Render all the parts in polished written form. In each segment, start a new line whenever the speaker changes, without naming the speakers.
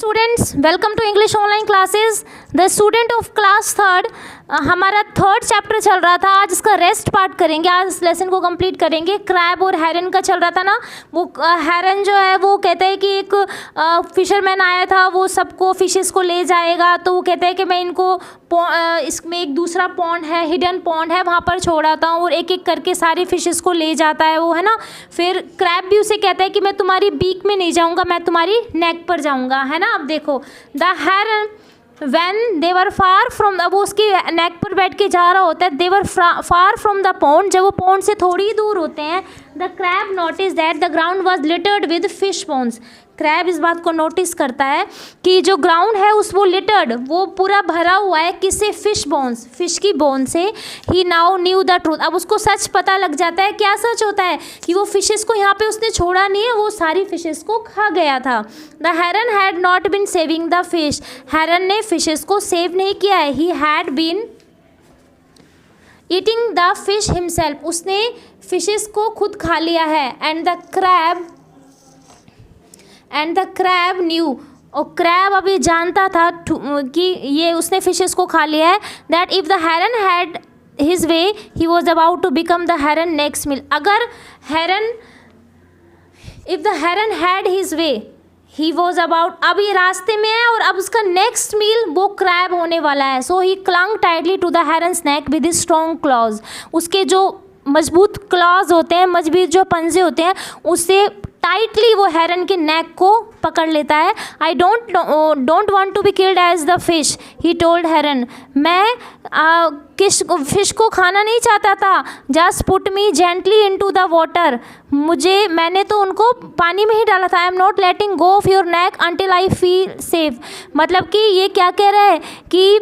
Students, welcome to English online classes. The student of class third, हमारा third chapter चल रहा था। आज इसका रेस्ट पार्ट करेंगे, आज इस लेसन को कंप्लीट करेंगे। क्रैब और हेरन का चल रहा था ना। वो हेरन जो है वो कहते हैं कि एक फिशरमैन आया था, वो सबको फिशेस को ले जाएगा। तो वो कहते हैं कि मैं इनको इसमें एक दूसरा पॉन्ड है, हिडन पॉन्ड है, वहाँ पर छोड़ाता हूँ और एक एक करके सारी फिशेस को ले जाता है वो, है ना। फिर क्रैब भी उसे कहता है कि मैं तुम्हारी बीक में नहीं जाऊँगा, मैं तुम्हारी नेक पर जाऊँगा, है ना। अब देखो, the heron When they were far from, अब वो उसकी नेक पर बैठ के जा रहा होता है। They were far from the pond, जब वो पॉन्ड से थोड़ी दूर होते हैं। The crab noticed that the ground was littered with fish bones. Crab इस बात को नोटिस करता है कि जो ग्राउंड है उस वो लिटर्ड, वो पूरा भरा हुआ है किससे, फिश बोन्स, फिश की बोन से। ही नाउ न्यू द ट्रूथ, अब उसको सच पता लग जाता है। क्या सच होता है कि वो फिशेस को यहाँ पे उसने छोड़ा नहीं है, वो सारी फिशेस को खा गया था। The heron had not been saving the fish, heron ने फिशेस को सेव नहीं किया है। He had been eating the fish himself, उसने फिशेस को खुद खा लिया है। एंड द क्रैब न्यू, और क्रैब अभी जानता था कि ये उसने फिशेस को खा लिया है। That if the heron had his way he was about to become the heron next meal, अगर heron, if the heron had his way he was about, अब ये रास्ते में है और अब उसका नेक्स्ट मील वो क्रैब होने वाला है। So he clung tightly to the heron's neck with his strong claws, उसके जो मजबूत क्लॉज होते हैं, मजबूत जो पंजे होते हैं, उससे टाइटली वो हेरन के नेक को पकड़ लेता है। I don't want to be killed as the fish, he told heron, मैं फिश को खाना नहीं चाहता था। Just put me gently into the water, मैंने तो उनको पानी में ही डाला था। I am not letting go of your neck until I feel safe, मतलब कि ये क्या कह रहा है कि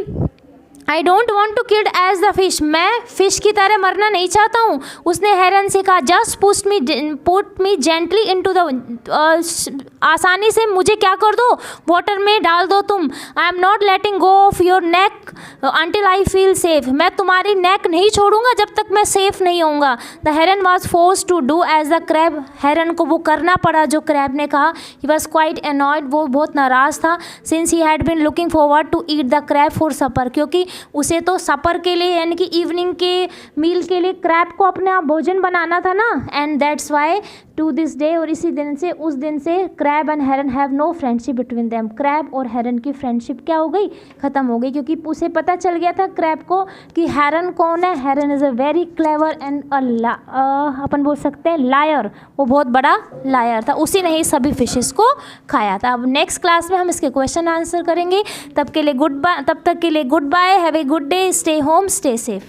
I don't want to killed as the fish, मैं फिश की तरह मरना नहीं चाहता हूँ। उसने हेरन से कहा, just put me gently into the, आसानी से मुझे क्या कर दो, वाटर में डाल दो तुम। आई am not letting go of your neck until I feel safe, मैं तुम्हारी नेक नहीं छोड़ूंगा जब तक मैं सेफ नहीं होऊंगा। The heron was force to do as the crab, heron को वो करना पड़ा जो क्रैब ने कहा। ही वॉज क्वाइट एनॉयड, वो बहुत नाराज़ था। Since he had been looking forward to eat the crab for supper, क्योंकि उसे तो सपर के लिए यानी कि इवनिंग के मील के लिए क्रैब को अपना भोजन बनाना था ना। And that's why to this day, और इसी दिन से, उस दिन से crab and heron have no friendship between them, crab और हेरन की फ्रेंडशिप क्या हो गई, ख़त्म हो गई। क्योंकि उसे पता चल गया था क्रैब को कि हेरन कौन है। Heron is a very clever and अपन बोल सकते हैं लायर, वो बहुत बड़ा लायर था, उसी ने ही सभी फिशेस को खाया था। अब नेक्स्ट क्लास में हम इसके क्वेश्चन आंसर करेंगे। तब तक के लिए good bye, have a good day, stay home, stay safe.